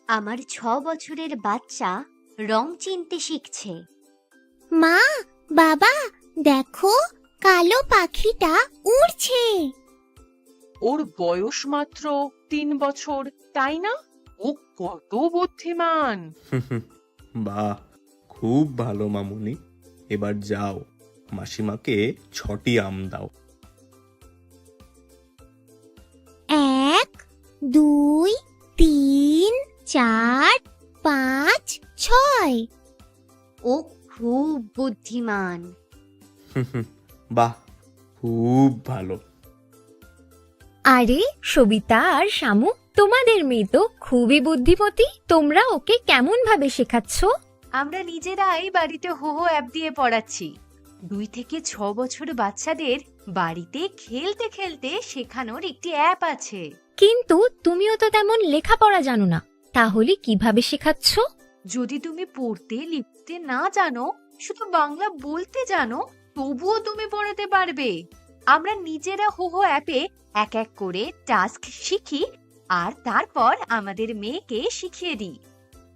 আমার 6 বছরের বাচ্চা রং চিনতে শিখছে। মা, বাবা, দেখো কালো পাখিটা উড়ছে। ওর বয়স মাত্র 3 বছর, তাই না? ও কত বুদ্ধিমান! বাহ, খুব ভালো মামুনি। এবার যাও, মাসিমাকে 6টি আম দাও। 1, 2, 3, 4, 5, 6। ও খুব বুদ্ধিমান। বাহ, খুব ভালো। আরে সবিতা আর শামু, তোমাদের মেয়ে তো খুবই বুদ্ধিমতী। তোমরা ওকে কেমন ভাবে শেখাচ্ছ? আমরা নিজেরাই বাড়িতে হোহো অ্যাপ দিয়ে পড়াচ্ছি। 2 থেকে 6 বছর বাচ্চাদের বাড়িতে খেলতে খেলতে শেখানোর একটি অ্যাপ আছে। কিন্তু তুমিও তো তেমন লেখাপড়া জানো না, তাহলে কিভাবে শেখাচ্ছ? যদি তুমি পড়তে লিখতে না জানো, শুধু বাংলা বলতে জানো, তবুও তুমি পড়াতে পারবে। আমরা নিজেরা হোহো অ্যাপে এক এক করে টাস্ক শিখি আর তারপর আমাদের মেয়েকে শিখিয়ে দিই।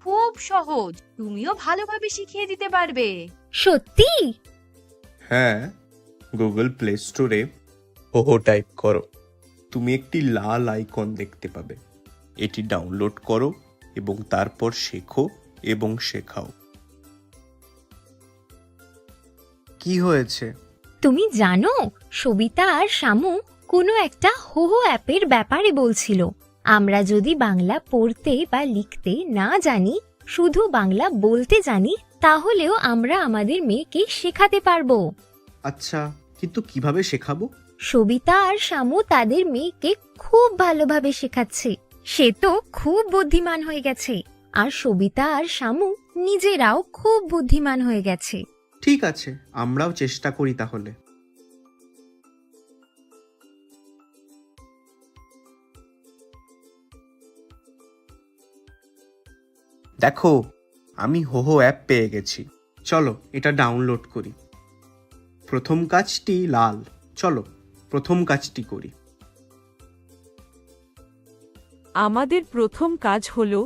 খুব সহজ, তুমিও ভালোভাবে শিখিয়ে দিতে পারবে। সত্যি? হ্যাঁ, গুগল প্লে স্টোরে হোহো টাইপ করো। তুমি একটি লাল আইকন দেখতে পাবে। এটি ডাউনলোড করো এবং তারপর শেখো এবং শেখাও। কি হয়েছে? তুমি জানো, সবিতা আর শামু কোনো একটা হোহো অ্যাপের ব্যাপারে বলছিল। আমরা যদি বাংলা পড়তে বা লিখতে না জানি, শুধু বাংলা বলতে জানি, তাহলেও আমরা আমাদের মেয়েকে শেখাতে পারবো। আচ্ছা, কিন্তু কিভাবে শেখাবো? সবিতা আর শামু তাদের মেয়েকে খুব ভালোভাবে শেখাচ্ছে। সে তো খুব বুদ্ধিমান হয়ে গেছে, আর সবিতা আর শামু নিজেরাও খুব বুদ্ধিমান হয়ে গেছে। ঠিক আছে, আমরাও চেষ্টা করি তাহলে। দেখো, আমি হোহো অ্যাপ পেয়ে গেছি। চলো এটা ডাউনলোড করি। প্রথম কাজটি লাল। চলো প্রথম কাজটি করি। আমাদের প্রথম কাজ হলো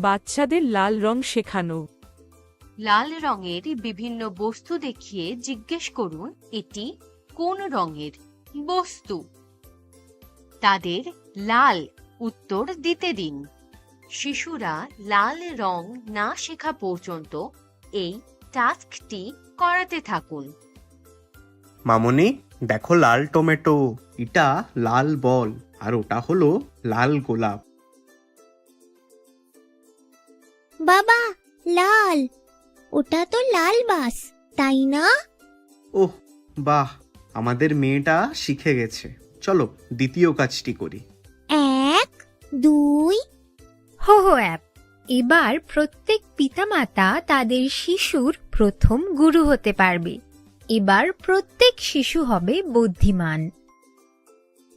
বাচ্চাদের লাল রং শেখানো। লাল রঙের বিভিন্ন বস্তু দেখিয়ে জিজ্ঞেস করুন, এটি কোন রঙের বস্তু? তাদের লাল উত্তর দিতে দিন। শিশুরা লাল রং না শেখা পর্যন্ত এই টাস্কটি করাতে থাকুন। মামনি, দেখো লাল টমেটো। এটা লাল বল আর ওটা হলো লাল গোলাপ। বাবা, লাল, ওটা তো লাল বাস, তাই না? ওহ বাহ, আমাদের মেয়েটা শিখে গেছে। চলো দ্বিতীয় কাজটি করি। 1, 2। হোহো অ্যাপ। এবার প্রত্যেক পিতামাতা তাদের শিশুর প্রথম গুরু হতে পারবে। এবার প্রত্যেক শিশু হবে বুদ্ধিমান।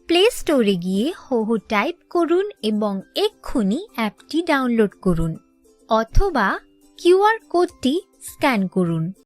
প্লে স্টোরে গিয়ে হোহো টাইপ করুন এবং এক্ষুনি অ্যাপটি ডাউনলোড করুন, অথবা কিউআর কোডটি স্ক্যান করুন।